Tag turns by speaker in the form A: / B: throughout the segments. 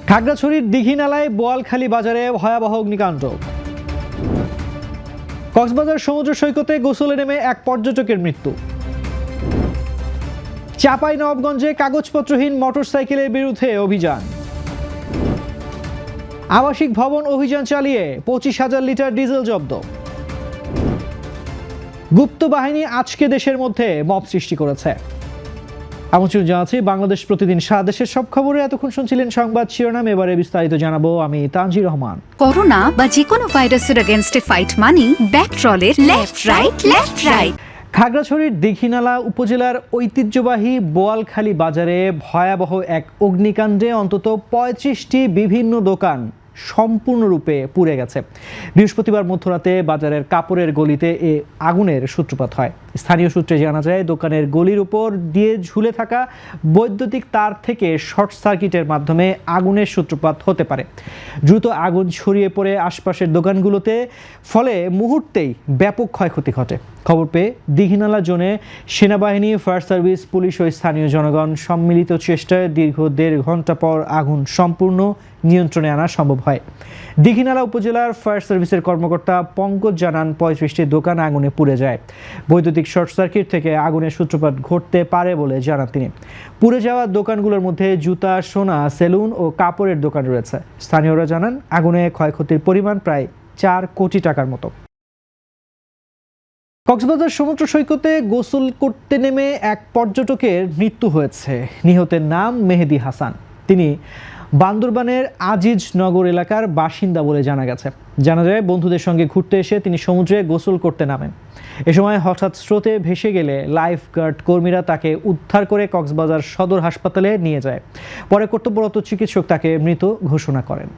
A: খাগড়াছড়ির দীঘিনালায় বোয়ালখালী বাজারে ভয়াবহ অগ্নিকাণ্ড। কক্সবাজার সমুদ্র সৈকতে গোসলে নেমে এক পর্যটকের মৃত্যু। চাঁপাইনবাবগঞ্জে কাগজপত্রহীন মোটরসাইকেলের বিরুদ্ধে অভিযান। আবাসিক ভবন অভিযান চালিয়ে 25,000 লিটার ডিজেল জব্দ। গুপ্ত বাহিনী আজকে দেশের মধ্যে মব সৃষ্টি করেছে। আমন্ত্রণ জানাচ্ছি বাংলাদেশ প্রতিদিন সারা দেশের সব খবরে। এতক্ষণ শুনছিলেন সংবাদ শিরোনাম, এবারে বিস্তারিত জানাবো আমি তানজির রহমান।
B: করোনা বা যে কোনো ভাইরাসের এগেইনস্টে ফাইট মানি ব্যাকট্রলের লেফট রাইট।
A: খাগড়াছড়ির দীঘিনালা উপজেলার ঐতিহ্যবাহী বোয়ালখালী বাজারে ভয়াবহ এক অগ্নিকাণ্ডে অন্তত 35টি বিভিন্ন দোকান সম্পূর্ণরূপে পুড়ে গেছে। বৃহস্পতিবার মধ্যরাতে বাজারের কাপড়ের গলিতে এ আগুনের সূত্রপাত হয়। স্থানীয় সূত্রে জানা যায়, দোকানের গলির উপর দিয়ে ঝুলে থাকা বৈদ্যুতিক তার থেকে শর্ট সার্কিটের মাধ্যমে আগুনের সূত্রপাত হতে পারে। দ্রুত আগুন ছড়িয়ে পড়ে আশপাশের দোকানগুলোতে, ফলে মুহূর্তেই ব্যাপক ক্ষয়ক্ষতি ঘটে। খবর পেয়ে দীঘিনালা জোনে সেনাবাহিনী, ফায়ার সার্ভিস, পুলিশ ও স্থানীয় জনগণ সম্মিলিত চেষ্টায় দীর্ঘ 1.5 ঘন্টা পর আগুন সম্পূর্ণ নিয়ন্ত্রণে আনা সম্ভব হয়। দীঘিনালা উপজেলার ফায়ার সার্ভিসের কর্মকর্তা পঙ্কজ জানান, 35টি দোকান আগুনে পুড়ে যায়। বৈদ্যুতিক শর্ট সার্কিট থেকে আগুনের সূত্রপাত ঘটতে পারে বলে জানান তিনি। পুড়ে যাওয়া দোকানগুলোর মধ্যে জুতা, সোনা, সেলুন ও কাপড়ের দোকান রয়েছে। স্থানীয়রা জানান, আগুনে ক্ষয়ক্ষতির পরিমাণ প্রায় 4 কোটি টাকার মতো। কক্সবাজার সমুদ্র সৈকতে গোসল করতে নেমে এক পর্যটকের মৃত্যু হয়েছে। নিহতের নাম মেহেদি হাসান। তিনি বান্দরবানের আজিজ নগর এলাকার বাসিন্দা বলে জানা গেছে। জানা যায়, বন্ধুদের সঙ্গে ঘুরতে এসে তিনি সমুদ্রে গোসল করতে নামেন। এ সময় হঠাৎ স্রোতে ভেসে গেলে লাইফ গার্ড কর্মীরা তাকে উদ্ধার করে কক্সবাজার সদর হাসপাতালে নিয়ে যায়। পরে কর্তব্যরত চিকিৎসক তাকে মৃত ঘোষণা করেন।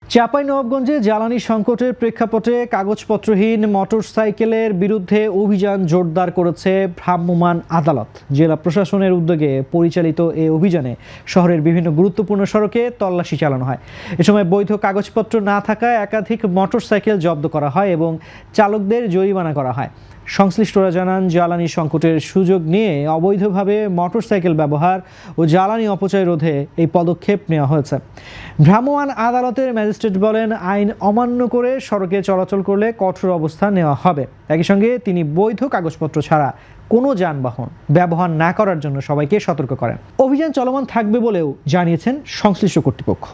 A: চাঁপাইনবাবগঞ্জে জ্বালানি সংকটের প্রেক্ষাপটে কাগজপত্রহীন মোটরসাইকেলের বিরুদ্ধে অভিযান জোরদার করেছে ভ্রাম্যমাণ আদালত। জেলা প্রশাসনের উদ্যোগে পরিচালিত এই অভিযানে শহরের বিভিন্ন গুরুত্বপূর্ণ সড়কে তল্লাশি চালানো হয়। এ সময় বৈধ কাগজপত্র না থাকায় একাধিক মোটরসাইকেল জব্দ করা হয় এবং চালকদের জরিমানা করা হয়। সংশ্লিষ্টরা জানান, জ্বালানি সংকটের সুযোগ নিয়ে অবৈধভাবে মোটরসাইকেল ব্যবহার ও জ্বালানি অপচয় রোধে এই পদক্ষেপ নেওয়া হয়েছে। ভ্রাম্যমাণ আদালতের ম্যাজিস্ট্রেট বলেন, আইন অমান্য করে সড়কে চলাচল করলে কঠোর অবস্থান নেওয়া হবে। একই সঙ্গে তিনি বৈধ কাগজপত্র ছাড়া কোনো যানবাহন ব্যবহার না করার জন্য সবাইকে সতর্ক করেন। অভিযান চলমান থাকবে বলেও জানিয়েছেন সংশ্লিষ্ট কর্তৃপক্ষ।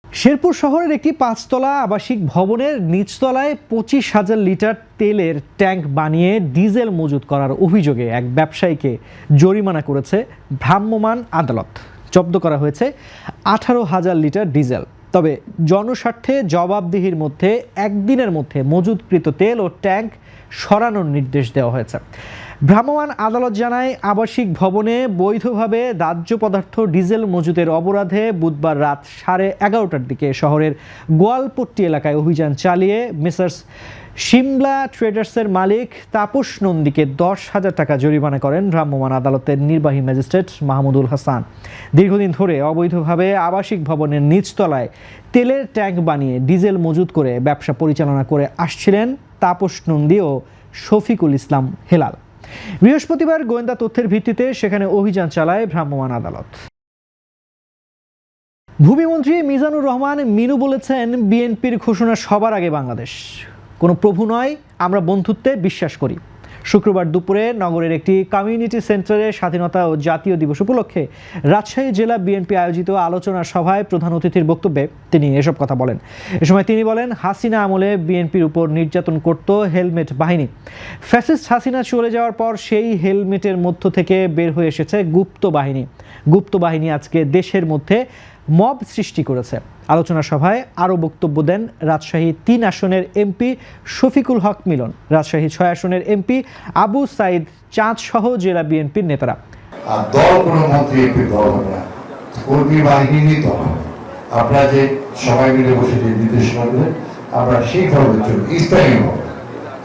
A: শেরপুর শহরের একটি 5তলা আবাসিক ভবনের নিচতলায় 25,000 লিটার তেলের ট্যাঙ্ক বানিয়ে ডিজেল মজুত করার অভিযোগে এক ব্যবসায়ীকে জরিমানা করেছে ভ্রাম্যমাণ আদালত। জব্দ করা হয়েছে 18,000 লিটার ডিজেল। তবে জনস্বার্থে জবাবদিহির মধ্যে একদিনের মধ্যে মজুতকৃত তেল ও ট্যাঙ্ক সরানোর নির্দেশ দেওয়া হয়েছে। ভ্রাম্যমাণ আদালত জানায়, আবাসিক ভবনে বৈধভাবে দাহ্য পদার্থ ডিজেল মজুতের অপরাধে বুধবার রাত 11:30টার দিকে শহরের গোয়ালপট্টি এলাকায় অভিযান চালিয়ে মেসার্স শিমলা ট্রেডার্সের মালিক তাপস নন্দীকে 10,000 টাকা জরিমানা করেন ভ্রাম্যমাণ আদালতের নির্বাহী ম্যাজিস্ট্রেট মাহমুদুল হাসান। দীর্ঘদিন ধরে অবৈধভাবে আবাসিক ভবনের নিচতলায় তেলের ট্যাঙ্ক বানিয়ে ডিজেল মজুত করে ব্যবসা পরিচালনা করে আসছিলেন তাপস নন্দী ও শফিকুল ইসলাম হেলাল। বৃহস্পতিবার গোয়েন্দা তথ্যের ভিত্তিতে সেখানে অভিযান চালায় ভ্রাম্যমাণ আদালত। ভূমিমন্ত্রী মিজানুর রহমান মিনু বলেছেন, বিএনপির ঘোষণা সবার আগে বাংলাদেশ, কোনো প্রভু নয়, আমরা বন্ধুত্বে বিশ্বাস করি। শুক্রবার দুপুরে নগরের একটি কমিউনিটি সেন্টারে স্বাধীনতা ও জাতীয় দিবস উপলক্ষে রাজশাহী জেলা বিএনপি আয়োজিত আলোচনা সভায় প্রধান অতিথির বক্তব্যে তিনি এসব কথা বলেন। এ সময় তিনি বলেন, হাসিনা আমলে বিএনপির উপর নির্যাতন করত হেলমেট বাহিনী। ফ্যাসিস্ট হাসিনা চলে যাওয়ার পর সেই হেলমেটের মধ্য থেকে বের হয়ে এসেছে গুপ্ত বাহিনী। গুপ্ত বাহিনী আজকে দেশের মধ্যে মব সৃষ্টি করেছে। আলোচনা সভায় আরও বক্তব্য দেন রাজশাহী 3 আসনের এমপি শফিকুল হক মিলন, রাজশাহী 6 আসনের এমপি আবু সাইদ চাঁদ সহ জেলা বিএনপির নেতারা।
C: দল কোনো মন্ত্রী এমপি দল হবে না, কর্মী বাহিনী দল। আপনারা যে সবাই মিলে বসে যে নির্দেশনা দেবেন, আমরা সেইভাবে চলব, স্থায়ী হবে।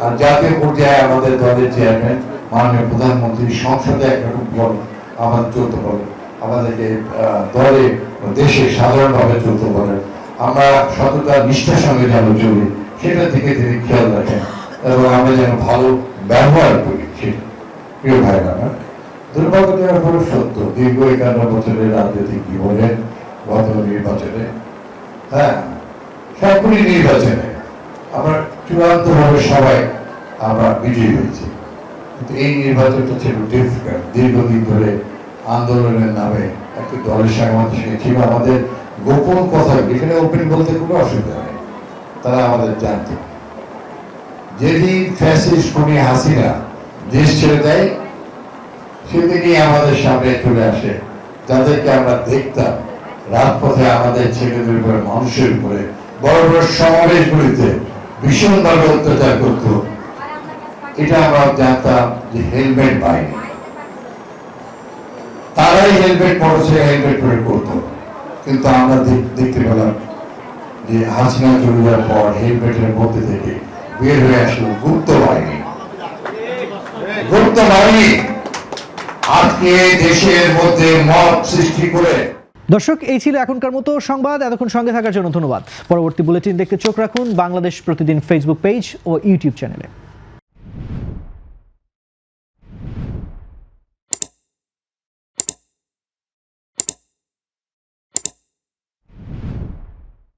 C: আর জাতীয় পর্যায়ে আমাদের দলের চেয়ারম্যান মাননীয় প্রধানমন্ত্রী সংসদে একরকম বল আমাদের চলতে পারে, আমাদেরকে দলে দেশে সাধারণভাবে চলতে পারে। আমরা সততা নিষ্ঠার সঙ্গে যেন চলি, সেটা থেকে তিনি খেয়াল রাখেন এবং আমরা যেন ভালো ব্যবহার করি। সেটা প্রিয় ভাইরা, দুর্ভাগ্যজনক হলো সত্য, দীর্ঘ 51 বছরের রাজনৈতিক জীবনে গত নির্বাচনে, হ্যাঁ সবগুলি নির্বাচনে আমরা চূড়ান্তভাবে সবাই আমরা বিজয়ী হয়েছি, কিন্তু এই নির্বাচনটা ছিল ডিফিকাল্ট। দীর্ঘদিন ধরে আন্দোলনের নামে একটা দলের সঙ্গে আমাদের সঙ্গে ছিল আমাদের গোপন কথা, এখানে ওপেন বলতে কোনো অসুবিধা নেই, তারা আমাদের জানত। যেদিন ফ্যাসিস্ট খুনি হাসিনা দেশ ছেড়ে দেয় সেদিনই আমাদের সামনে চলে আসে যাদেরকে আমরা দেখতাম রাজপথে আমাদের ছেলেদের উপরে, মানুষের উপরে বড় বড় সমাবেশগুলিতে ভীষণভাবে অত্যাচার করত। এটা আমরা জানতাম যে হেলমেট বাহিনী, তারাই হেলমেট মোটরসাইকেল হেলমেট পরে করতো, কিন্তু আমরা দেখতে পেলাম যে হাসিনা চলে যাওয়ার পর হেলমেটের মধ্যে থেকে বের হয়ে আসলো গুপ্ত বাহিনী। গুপ্ত বাহিনী আজকে দেশের মধ্যে মত সৃষ্টি করে।
A: দর্শক, এই ছিল এখনকার মতো সংবাদ। এতক্ষণ সঙ্গে থাকার জন্য ধন্যবাদ। পরবর্তী বুলেটিন দেখতে চোখ রাখুন বাংলাদেশ প্রতিদিন ফেসবুক পেজ ও ইউটিউব চ্যানেলে।